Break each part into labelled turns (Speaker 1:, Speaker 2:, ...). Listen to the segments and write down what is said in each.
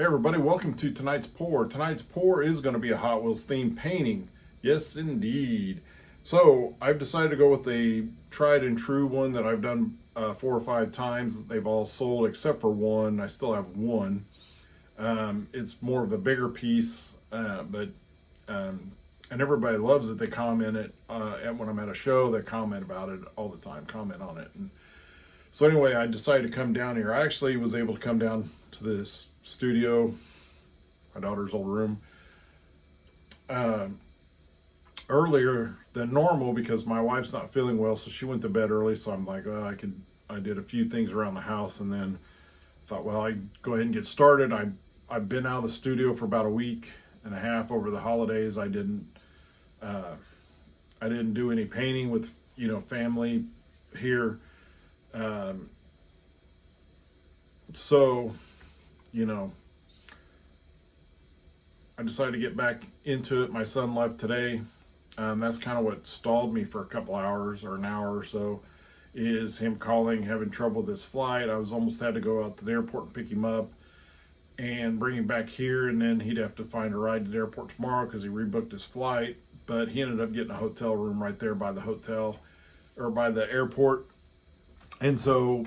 Speaker 1: Hey everybody, welcome to tonight's pour. Tonight's pour is going to be a Hot Wheels themed painting. Yes, indeed. So I've decided to go with a tried and true one that I've done 4 or 5 times. They've all sold except for one. I still have one. It's more of a bigger piece, and everybody loves it. They comment it when I'm at a show. They comment about it all the time, comment on it. And so anyway, I decided to come down here. I actually was able to come down to this studio, my daughter's old room, earlier than normal because my wife's not feeling well, so she went to bed early. So I'm like, well, I did a few things around the house, and then thought, well, I'd go ahead and get started. I've been out of the studio for about a week and a half over the holidays. I didn't do any painting with family here. So I decided to get back into it. My son left today. That's kind of what stalled me for a couple hours or an hour or so, is him calling, having trouble with his flight. I was almost had to go out to the airport and pick him up and bring him back here, and then he'd have to find a ride to the airport tomorrow because he rebooked his flight. But he ended up getting a hotel room right there by the hotel, or by the airport. And so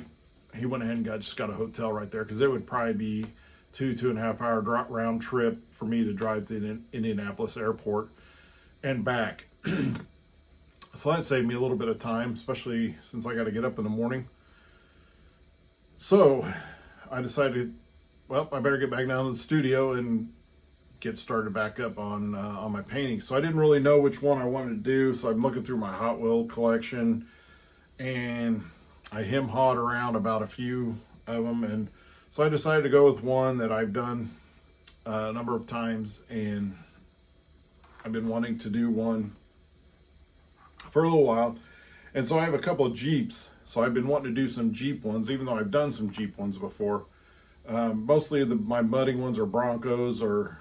Speaker 1: he went ahead and just got a hotel right there, because it would probably be 2.5 hour round trip for me to drive to the Indianapolis airport and back. So that saved me a little bit of time, especially since I got to get up in the morning. So I decided, well, I better get back down to the studio and get started back up on my painting. So I didn't really know which one I wanted to do, so I'm looking through my Hot Wheel collection, and I hem-hawed around about a few of them, and so I decided to go with one that I've done a number of times, and I've been wanting to do one for a little while. And so I have a couple of Jeeps, so I've been wanting to do some Jeep ones, even though I've done some Jeep ones before. Mostly my mudding ones are Broncos, or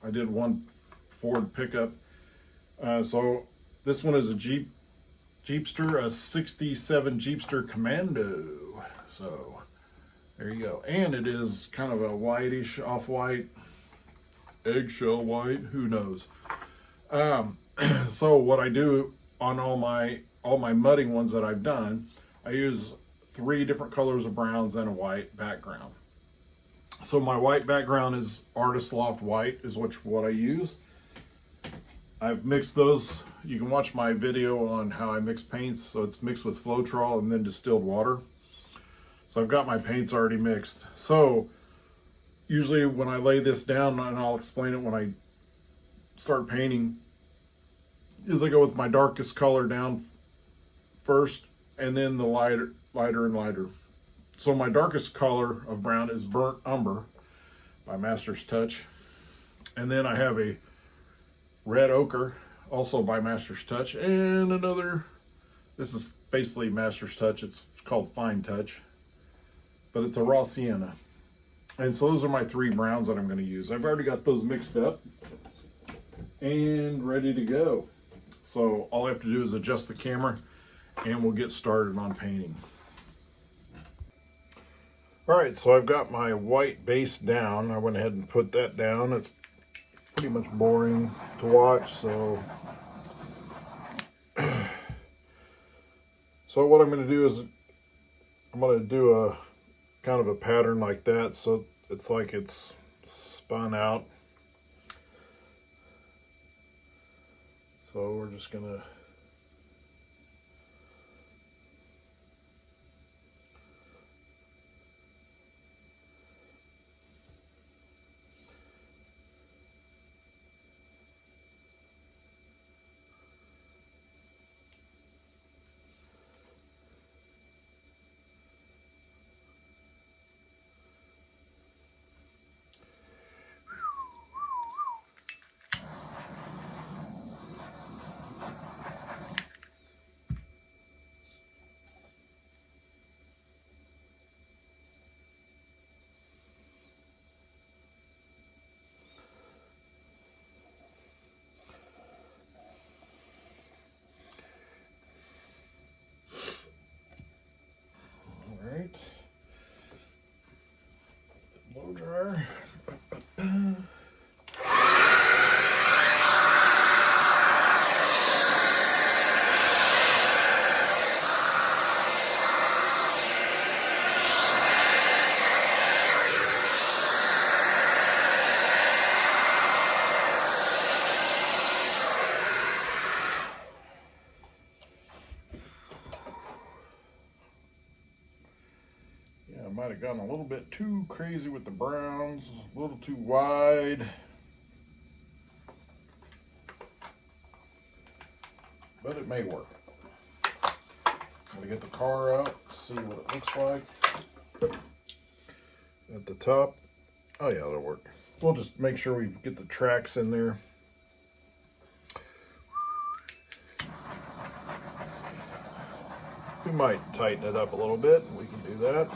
Speaker 1: I did one Ford pickup. So this one is a Jeepster, a 67 Jeepster Commando. So there you go. And it is kind of a whitish, off-white, eggshell white, who knows. So what I do on all my mudding ones that I've done, I use 3 different colors of browns and a white background. So my white background is Artist Loft White, is what I use. I've mixed those. You can watch my video on how I mix paints. So it's mixed with Floetrol and then distilled water. So I've got my paints already mixed. So usually when I lay this down, and I'll explain it when I start painting, is I go with my darkest color down first, and then the lighter and lighter. So my darkest color of brown is Burnt Umber by Master's Touch. And then I have a Red Ochre, also by Master's Touch, and another, this is basically Master's Touch, it's called Fine Touch, but it's a raw sienna. And so those are my 3 browns that I'm going to use. I've already got those mixed up and ready to go. So all I have to do is adjust the camera and we'll get started on painting. All right, so I've got my white base down. I went ahead and put that down. It's pretty much boring to watch, so what I'm going to do is I'm going to do a kind of a pattern like that, so it's like it's spun out. So we're just going to might have gone a little bit too crazy with the browns, a little too wide. But it may work. I'm gonna get the car out, see what it looks like. At the top, oh yeah, that'll work. We'll just make sure we get the tracks in there. We might tighten it up a little bit. We can do that.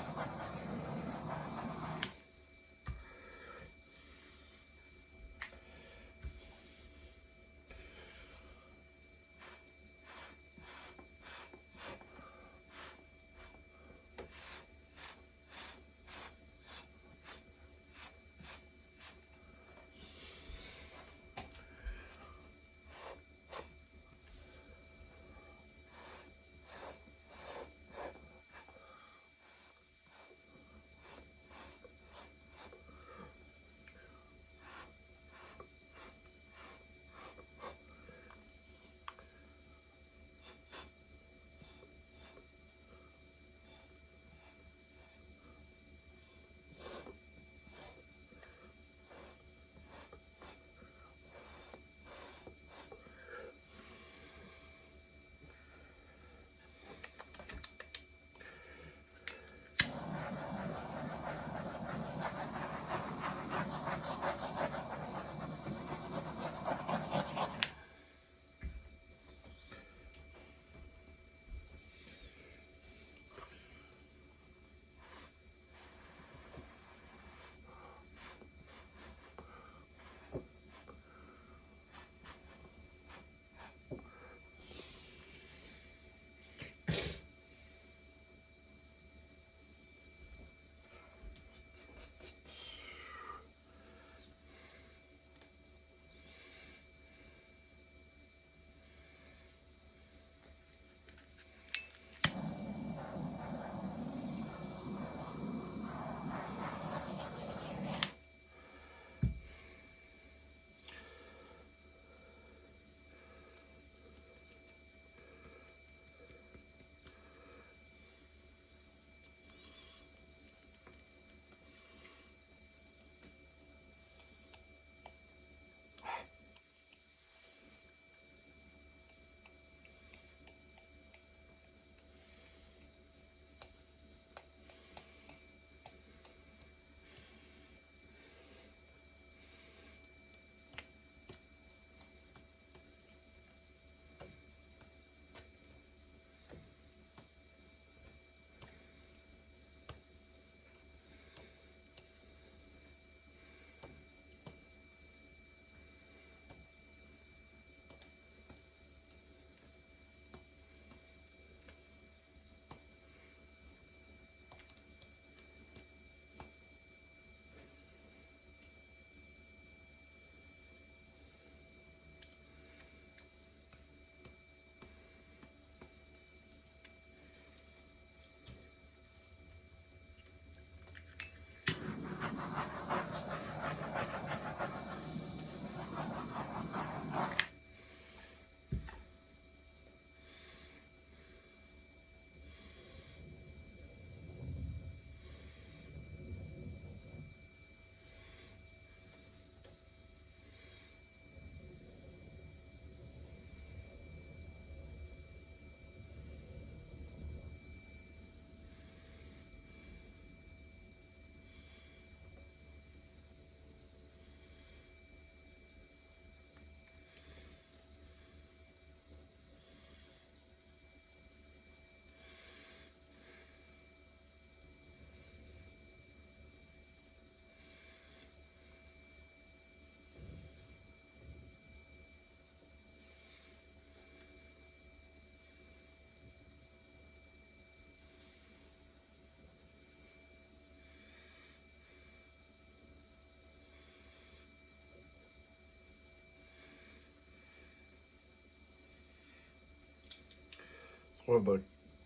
Speaker 1: We'll have the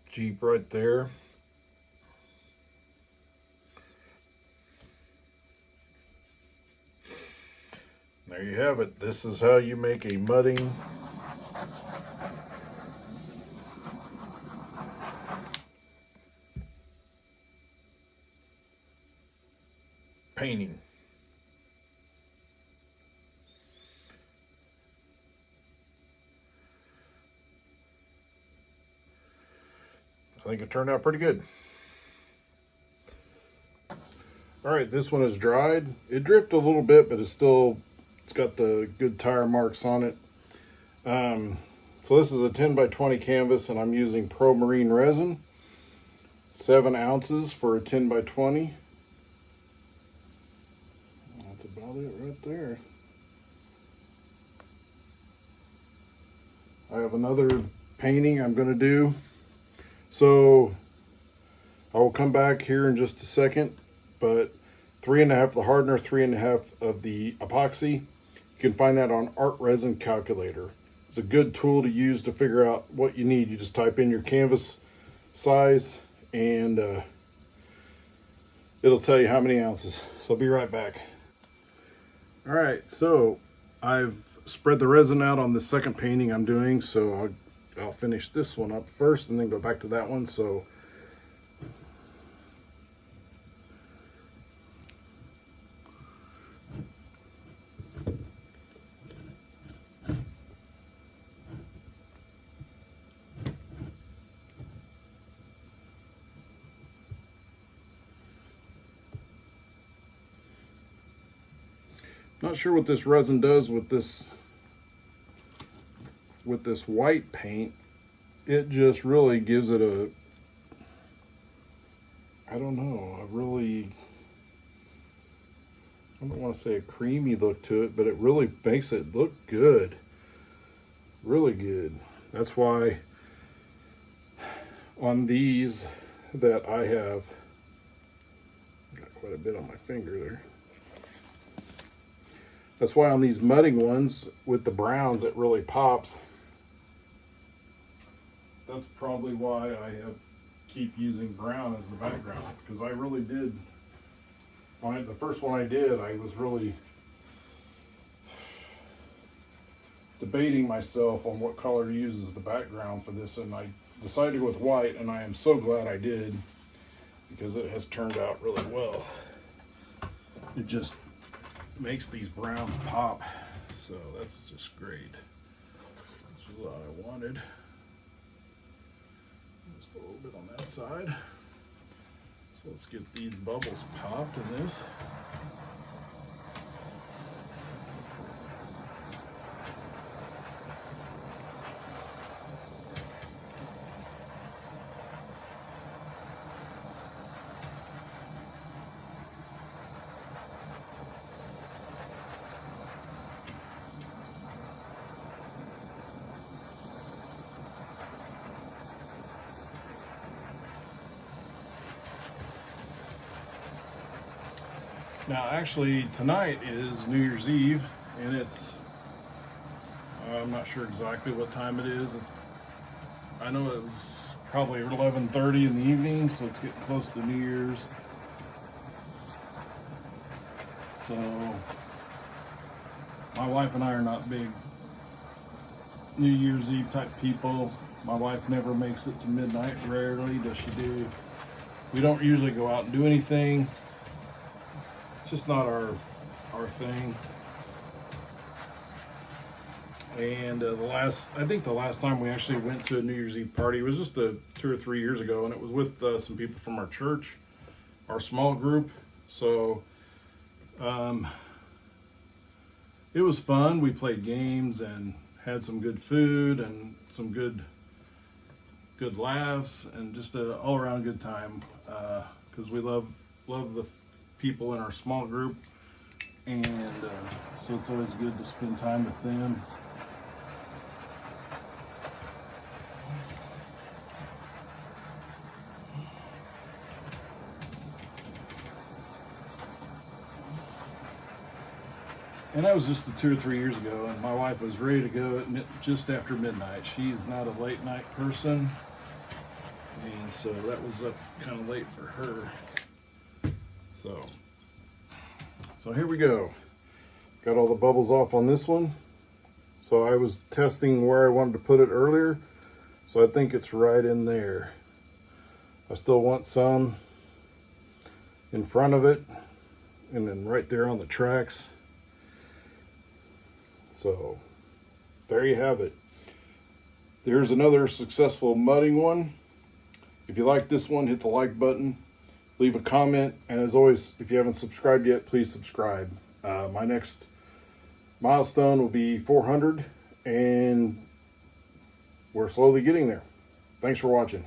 Speaker 1: Jeep right there. There you have it. This is how you make a mudding painting. I think it turned out pretty good. All right, this one is dried. It drifted a little bit, but it's got the good tire marks on it. So this is a 10 by 20 canvas, and I'm using Pro Marine resin, 7 ounces for a 10 by 20. That's about it right there. I have another painting I'm going to do. So I will come back here in just a second, but 3.5 of the hardener, 3.5 of the epoxy. You can find that on Art Resin Calculator. It's a good tool to use to figure out what you need. You just type in your canvas size and it'll tell you how many ounces. So I'll be right back. All right, so I've spread the resin out on the second painting I'm doing, so I'll finish this one up first and then go back to that one. So not sure what this resin does with this white paint. It just really gives it a, I don't know, I don't want to say a creamy look to it, but it really makes it look good. Really good. That's why on these that I have, got quite a bit on my finger there. That's why on these mudding ones with the browns, it really pops. That's probably why I keep using brown as the background, because I really did, the first one I did, I was really debating myself on what color to use as the background for this, and I decided to go with white, and I am so glad I did, because it has turned out really well. It just makes these browns pop, so that's just great. That's what I wanted. Just a little bit on that side. So let's get these bubbles popped in this. Now, actually, tonight is New Year's Eve, and it's, I'm not sure exactly what time it is. I know it's probably 11:30 in the evening, so it's getting close to New Year's. So, my wife and I are not big New Year's Eve type people. My wife never makes it to midnight. Rarely does she do. We don't usually go out and do anything. Just not our thing. And I think the last time we actually went to a New Year's Eve party was just 2 or 3 years ago, and it was with some people from our church, our small group. So it was fun. We played games and had some good food and some good laughs and just an all-around good time, because we love the people in our small group, and so it's always good to spend time with them. And that was just 2 or 3 years ago, and my wife was ready to go just after midnight. She's not a late night person, and so that was up kind of late for her. So here we go. Got all the bubbles off on this one. So I was testing where I wanted to put it earlier. So I think it's right in there. I still want some in front of it. and then right there on the tracks. So there you have it. There's another successful mudding one. If you like this one, hit the like button, leave a comment, and as always, if you haven't subscribed yet, please subscribe. My next milestone will be 400, and we're slowly getting there. Thanks for watching.